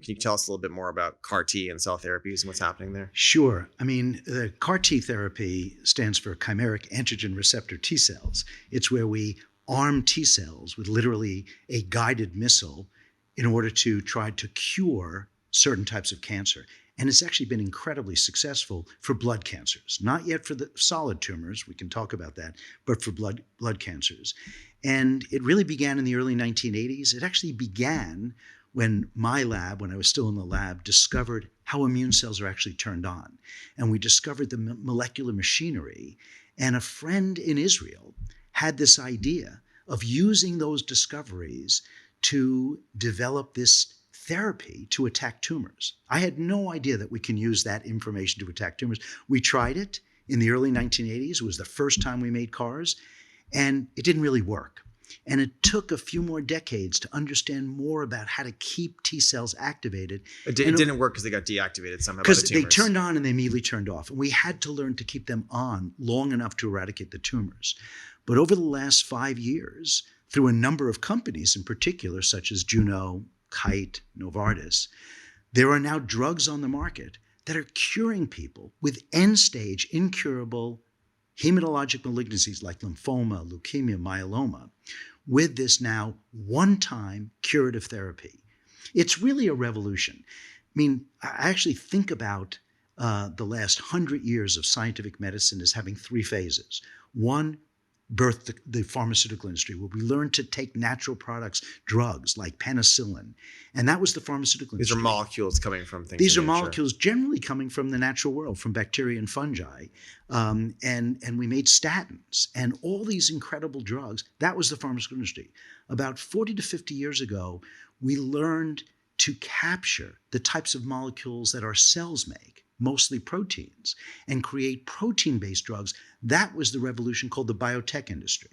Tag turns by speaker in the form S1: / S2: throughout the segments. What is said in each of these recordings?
S1: Can you tell us a little bit more about CAR T and cell therapies and what's happening there?
S2: Sure. I mean, the CAR T therapy stands for chimeric antigen receptor T cells. It's where we arm T cells with literally a guided missile in order to try to cure certain types of cancer. And it's actually been incredibly successful for blood cancers, not yet for the solid tumors, we can talk about that, but for blood cancers. And it really began in the early 1980s. It actually began when my lab, when I was still in the lab, discovered how immune cells are actually turned on. And we discovered the molecular machinery. And a friend in Israel had this idea of using those discoveries to develop this therapy to attack tumors. I had no idea that we can use that information to attack tumors. We tried it in the early 1980s. It was the first time we made CARs, and it didn't really work. And it took a few more decades to understand more about how to keep T cells activated.
S1: It didn't work because they got deactivated somehow by the
S2: Because
S1: tumors.
S2: they turned on and they immediately turned off. And we had to learn to keep them on long enough to eradicate the tumors. But over the last 5 years, through a number of companies in particular, such as Juno, Kite, Novartis, there are now drugs on the market that are curing people with end-stage, incurable hematologic malignancies like lymphoma, leukemia, myeloma, with this now one-time curative therapy. It's really a revolution. I mean, I actually think about the last 100 years of scientific medicine as having 3 phases. One, birthed the pharmaceutical industry, where we learned to take natural products, drugs like penicillin. And that was the pharmaceutical industry.
S1: These are molecules coming from things.
S2: These are molecules generally coming from the natural world, from bacteria and fungi. And we made statins and all these incredible drugs. That was the pharmaceutical industry. About 40 to 50 years ago, we learned to capture the types of molecules that our cells make, mostly proteins, and create protein-based drugs. That was the revolution called the biotech industry.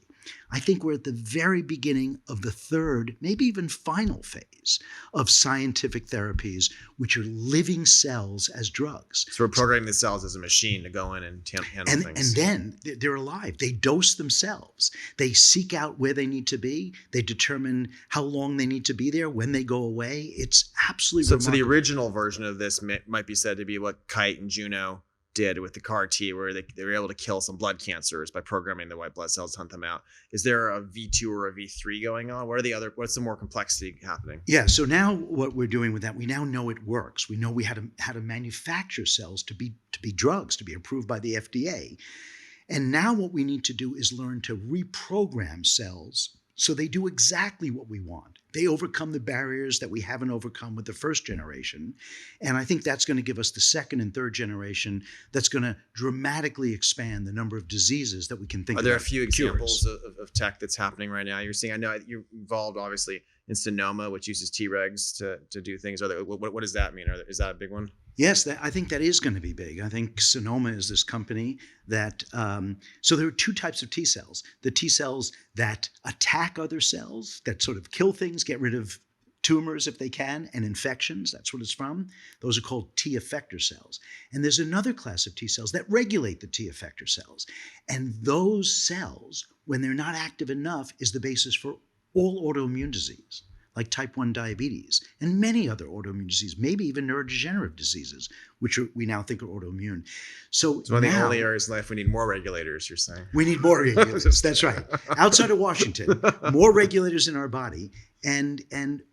S2: I think we're at the very beginning of the third, maybe even final phase of scientific therapies, which are living cells as drugs.
S1: So we're programming the cells as a machine to go in and handle things.
S2: And then they're alive. They dose themselves. They seek out where they need to be. They determine how long they need to be there, when they go away. It's absolutely remarkable.
S1: So the original version of this might be said to be what Kite and Juno did with the CAR T, where they were able to kill some blood cancers by programming the white blood cells to hunt them out. Is there a V2 or a V3 going on? What's the more complexity happening?
S2: Yeah, so now what we're doing with that, we now know it works. We know we how to manufacture cells to be drugs, to be approved by the FDA. And now what we need to do is learn to reprogram cells so they do exactly what we want. They overcome the barriers that we haven't overcome with the first generation. And I think that's going to give us the second and third generation that's going to dramatically expand the number of diseases that we can think of.
S1: Are there a few examples of tech that's happening right now? You're seeing, I know you're involved obviously in Sonoma, which uses Tregs to do things. What does that mean? Is that a big one?
S2: Yes, I think that is going to be big. I think Sonoma is this company that, so there are 2 types of T cells. The T cells that attack other cells, that sort of kill things, get rid of tumors if they can, and infections, that's what it's from. Those are called T effector cells. And there's another class of T cells that regulate the T effector cells. And those cells, when they're not active enough, is the basis for all autoimmune disease, like type 1 diabetes and many other autoimmune diseases, maybe even neurodegenerative diseases, which we now think are autoimmune. So
S1: one of the only areas in life we need more regulators, you're saying?
S2: We need more regulators, that's right. Outside of Washington, more regulators in our body. And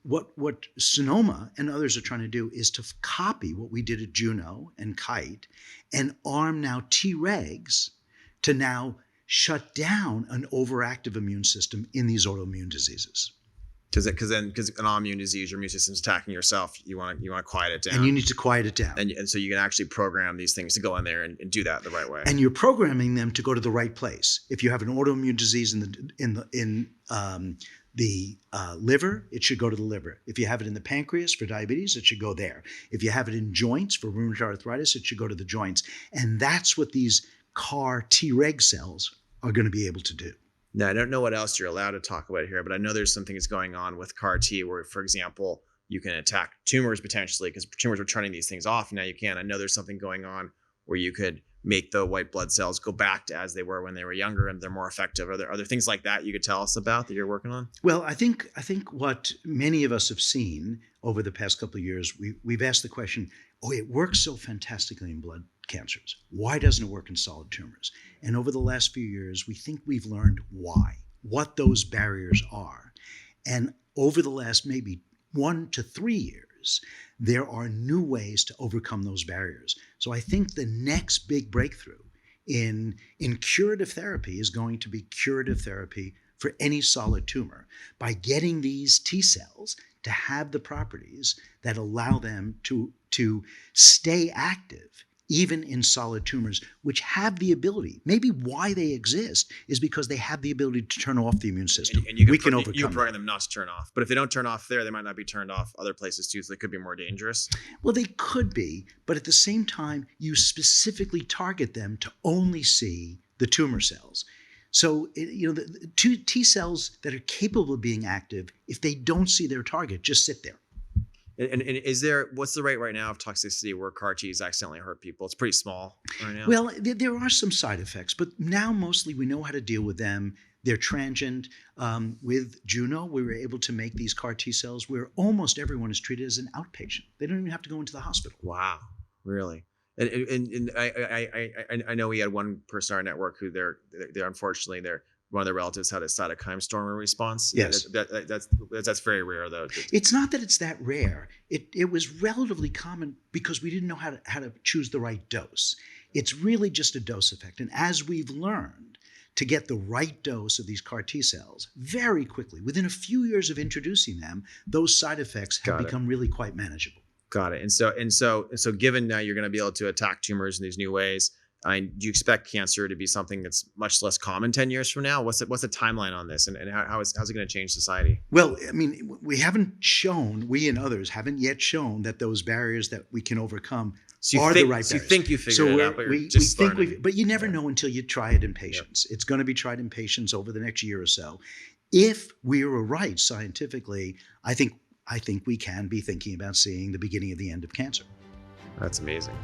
S2: what Sonoma and others are trying to do is to copy what we did at Juno and Kite and arm now Tregs to now shut down an overactive immune system in these autoimmune diseases.
S1: Because an autoimmune disease, your immune system's attacking yourself. You want to quiet it down,
S2: and you need to quiet it down.
S1: And so you can actually program these things to go in there and do that the right way.
S2: And you're programming them to go to the right place. If you have an autoimmune disease in the liver, it should go to the liver. If you have it in the pancreas for diabetes, it should go there. If you have it in joints for rheumatoid arthritis, it should go to the joints. And that's what these CAR Treg cells are going to be able to do.
S1: Now, I don't know what else you're allowed to talk about here, but I know there's something that's going on with CAR T where, for example, you can attack tumors potentially because tumors were turning these things off. Now you can. I know there's something going on where you could make the white blood cells go back to as they were when they were younger and they're more effective? Are there things like that you could tell us about that you're working on?
S2: Well, I think what many of us have seen over the past couple of years, we've asked the question, oh, it works so fantastically in blood cancers. Why doesn't it work in solid tumors? And over the last few years, we think we've learned why, what those barriers are. And over the last maybe 1 to 3 years, there are new ways to overcome those barriers. So I think the next big breakthrough in curative therapy is going to be curative therapy for any solid tumor by getting these T cells to have the properties that allow them to stay active even in solid tumors, which have the ability, maybe why they exist is because they have the ability to turn off the immune system.
S1: And you
S2: can overcome
S1: you program them not to turn off. But if they don't turn off there, they might not be turned off other places too, so they could be more dangerous.
S2: Well, they could be, but at the same time, you specifically target them to only see the tumor cells. So, the two T cells that are capable of being active, if they don't see their target, just sit there.
S1: And what's the rate right now of toxicity where CAR Ts accidentally hurt people? It's pretty small right now.
S2: Well, there are some side effects, but now mostly we know how to deal with them. They're transient. With Juno, we were able to make these CAR T cells where almost everyone is treated as an outpatient. They don't even have to go into the hospital.
S1: Wow, really? And I know we had one person in our network who they're unfortunately one of their relatives had a cytokine storm response.
S2: Yes.
S1: That's very rare, though.
S2: It's not that it's that rare. It was relatively common because we didn't know how to choose the right dose. It's really just a dose effect. And as we've learned to get the right dose of these CAR T cells very quickly, within a few years of introducing them, those side effects have become really quite manageable.
S1: Got it. And so given now you're going to be able to attack tumors in these new ways, do you expect cancer to be something that's much less common 10 years from now? What's the timeline on this, and how's it going to change society?
S2: Well, I mean, we and others haven't yet shown that those barriers that we can overcome are the right barriers.
S1: So you think you figured it out, but you're just learning.
S2: But you never know until you try it in patients. Yep. It's going to be tried in patients over the next year or so. If we are right scientifically, I think we can be thinking about seeing the beginning of the end of cancer.
S1: That's amazing.